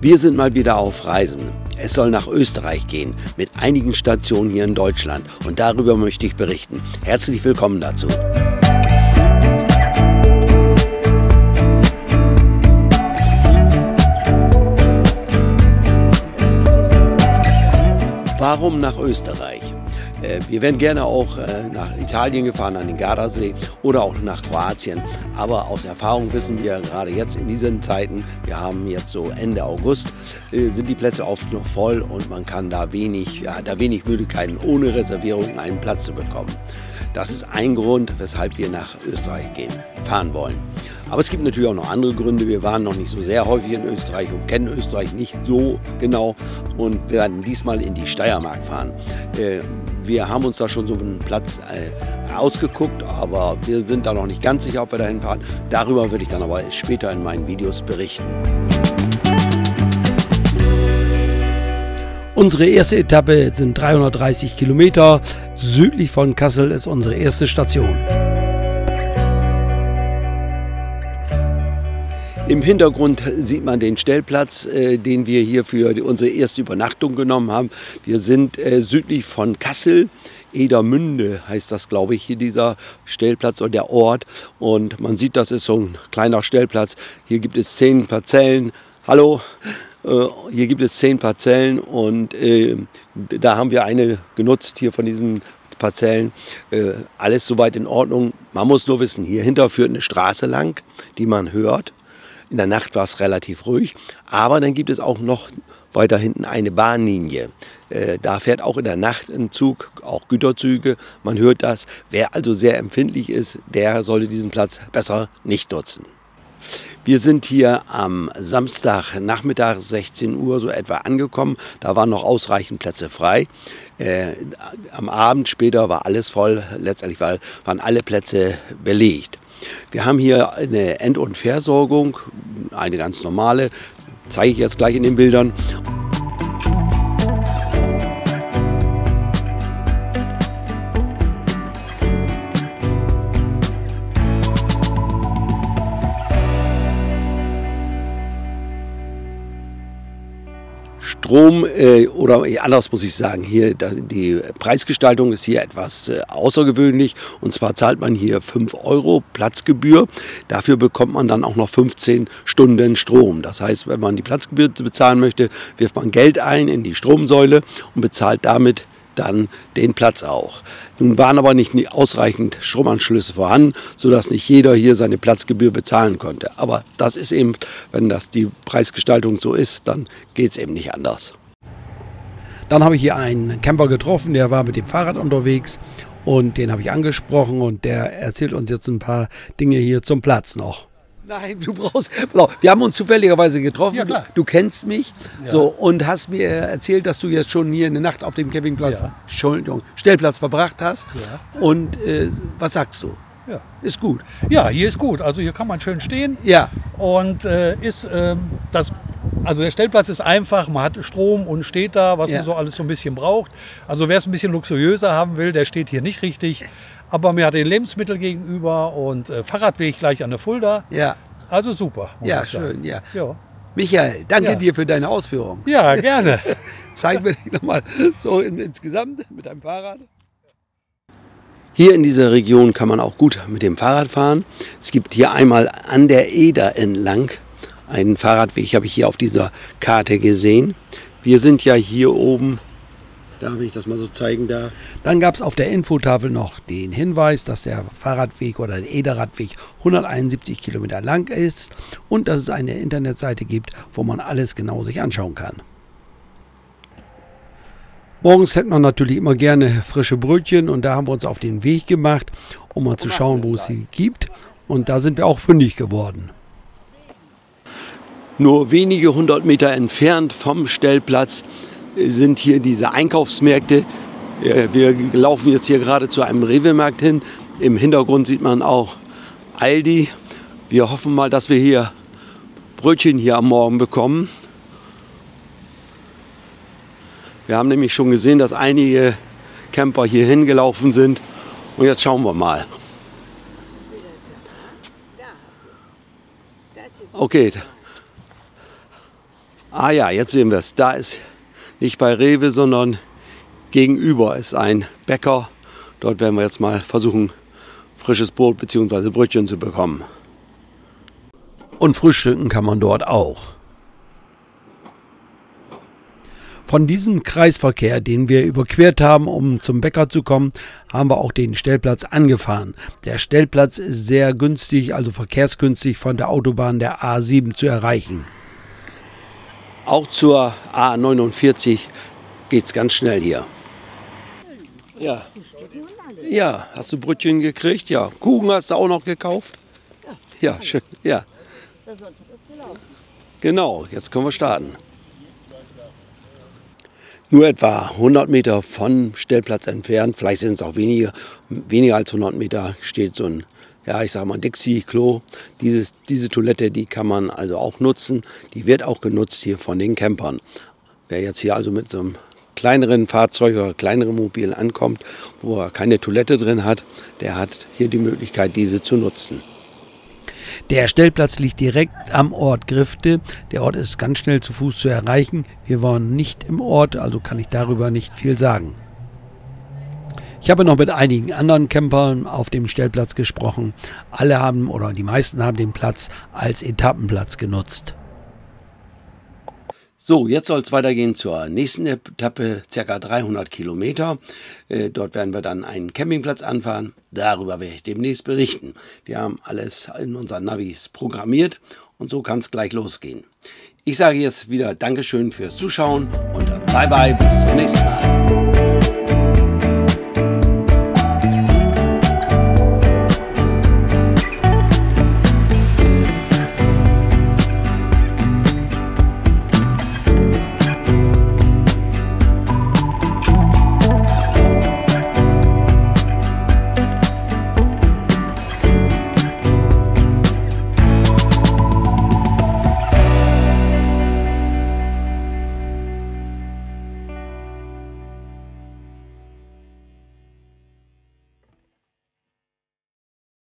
Wir sind mal wieder auf Reisen. Es soll nach Österreich gehen, mit einigen Stationen hier in Deutschland. Und darüber möchte ich berichten. Herzlich willkommen dazu. Warum nach Österreich? Wir wären gerne auch nach Italien gefahren, an den Gardasee oder auch nach Kroatien. Aber aus Erfahrung wissen wir gerade jetzt in diesen Zeiten, wir haben jetzt so Ende August, sind die Plätze oft noch voll und man kann da wenig Möglichkeiten, ohne Reservierung einen Platz zu bekommen. Das ist ein Grund, weshalb wir nach Österreich fahren wollen. Aber es gibt natürlich auch noch andere Gründe. Wir waren noch nicht so sehr häufig in Österreich und kennen Österreich nicht so genau und werden diesmal in die Steiermark fahren. Wir haben uns da schon so einen Platz ausgeguckt, aber wir sind da noch nicht ganz sicher, ob wir dahin fahren. Darüber würde ich dann aber später in meinen Videos berichten. Unsere erste Etappe sind 330 Kilometer. Südlich von Kassel ist unsere erste Station. Im Hintergrund sieht man den Stellplatz, den wir hier für unsere erste Übernachtung genommen haben. Wir sind südlich von Kassel. Edermünde heißt das, glaube ich, hier dieser Stellplatz oder der Ort. Und man sieht, das ist so ein kleiner Stellplatz. Hier gibt es 10 Parzellen. Hallo, hier gibt es 10 Parzellen und da haben wir eine genutzt hier von diesen Parzellen. Alles soweit in Ordnung. Man muss nur wissen, hier hinter führt eine Straße lang, die man hört. In der Nacht war es relativ ruhig, aber dann gibt es auch noch weiter hinten eine Bahnlinie. Da fährt auch in der Nacht ein Zug, auch Güterzüge, man hört das. Wer also sehr empfindlich ist, der sollte diesen Platz besser nicht nutzen. Wir sind hier am Samstagnachmittag 16 Uhr so etwa angekommen. Da waren noch ausreichend Plätze frei. Am Abend später war alles voll, letztendlich waren alle Plätze belegt. Wir haben hier eine End- und Versorgung, eine ganz normale, zeige ich jetzt gleich in den Bildern. Strom, oder anders muss ich sagen, hier die Preisgestaltung ist hier etwas außergewöhnlich. Und zwar zahlt man hier 5 € Platzgebühr. Dafür bekommt man dann auch noch 15 Stunden Strom. Das heißt, wenn man die Platzgebühr bezahlen möchte, wirft man Geld ein in die Stromsäule und bezahlt damit dann den Platz auch. Nun waren aber nicht ausreichend Stromanschlüsse vorhanden, sodass nicht jeder hier seine Platzgebühr bezahlen konnte. Aber das ist eben, wenn das die Preisgestaltung so ist, dann geht es eben nicht anders. Dann habe ich hier einen Camper getroffen, der war mit dem Fahrrad unterwegs und den habe ich angesprochen und der erzählt uns jetzt ein paar Dinge hier zum Platz noch. Nein, wir haben uns zufälligerweise getroffen, ja, klar. Du kennst mich, ja. So, und hast mir erzählt, dass du jetzt schon hier eine Nacht auf dem Campingplatz, ja. Stellplatz verbracht hast. Ja. Und was sagst du? Ja. Ist gut? Ja, hier ist gut. Also hier kann man schön stehen. Ja. Und also der Stellplatz ist einfach, man hat Strom und steht da, was man so alles so ein bisschen braucht. Also wer es ein bisschen luxuriöser haben will, der steht hier nicht richtig. Aber mir hat den Lebensmittel gegenüber und Fahrradweg gleich an der Fulda. Ja. Also super. Ja, schön, ja. Michael, danke dir für deine Ausführungen. Ja, gerne. Zeig mir dich nochmal so insgesamt mit deinem Fahrrad. Hier in dieser Region kann man auch gut mit dem Fahrrad fahren. Es gibt hier einmal an der Eder entlang einen Fahrradweg, habe ich hier auf dieser Karte gesehen. Wir sind ja hier oben. Da, wenn ich das mal so zeigen darf. Dann gab es auf der Infotafel noch den Hinweis, dass der Fahrradweg oder der Ederradweg 171 Kilometer lang ist und dass es eine Internetseite gibt, wo man alles genau sich anschauen kann. Morgens hätte man natürlich immer gerne frische Brötchen und da haben wir uns auf den Weg gemacht, um mal zu schauen, wo es sie gibt. Und da sind wir auch fündig geworden. Nur wenige 100 Meter entfernt vom Stellplatz sind hier diese Einkaufsmärkte. Wir laufen jetzt hier gerade zu einem Rewe-Markt hin. Im Hintergrund sieht man auch Aldi. Wir hoffen mal, dass wir hier Brötchen hier am Morgen bekommen. Wir haben nämlich schon gesehen, dass einige Camper hier hingelaufen sind. Und jetzt schauen wir mal. Okay. Ah ja, jetzt sehen wir es. Da ist nicht bei Rewe, sondern gegenüber ist ein Bäcker. Dort werden wir jetzt mal versuchen, frisches Brot bzw. Brötchen zu bekommen. Und frühstücken kann man dort auch. Von diesem Kreisverkehr, den wir überquert haben, um zum Bäcker zu kommen, haben wir auch den Stellplatz angefahren. Der Stellplatz ist sehr günstig, also verkehrsgünstig von der Autobahn der A7 zu erreichen. Auch zur A49 geht es ganz schnell hier. Ja. Ja, hast du Brötchen gekriegt? Ja. Kuchen hast du auch noch gekauft? Ja, schön. Ja. Genau, jetzt können wir starten. Nur etwa 100 Meter vom Stellplatz entfernt, vielleicht sind es auch weniger als 100 Meter, steht so ein, ja, ich sag mal, Dixie-Klo. Diese Toilette, die kann man also auch nutzen. Die wird auch genutzt hier von den Campern. Wer jetzt hier also mit so einem kleineren Fahrzeug oder kleineren Mobil ankommt, wo er keine Toilette drin hat, der hat hier die Möglichkeit, diese zu nutzen. Der Stellplatz liegt direkt am Ort Grifte. Der Ort ist ganz schnell zu Fuß zu erreichen. Wir waren nicht im Ort, also kann ich darüber nicht viel sagen. Ich habe noch mit einigen anderen Campern auf dem Stellplatz gesprochen. Alle haben oder die meisten haben den Platz als Etappenplatz genutzt. So, jetzt soll es weitergehen zur nächsten Etappe, ca. 300 Kilometer. Dort werden wir dann einen Campingplatz anfahren. Darüber werde ich demnächst berichten. Wir haben alles in unseren Navis programmiert und so kann es gleich losgehen. Ich sage jetzt wieder Dankeschön fürs Zuschauen und bye bye, bis zum nächsten Mal.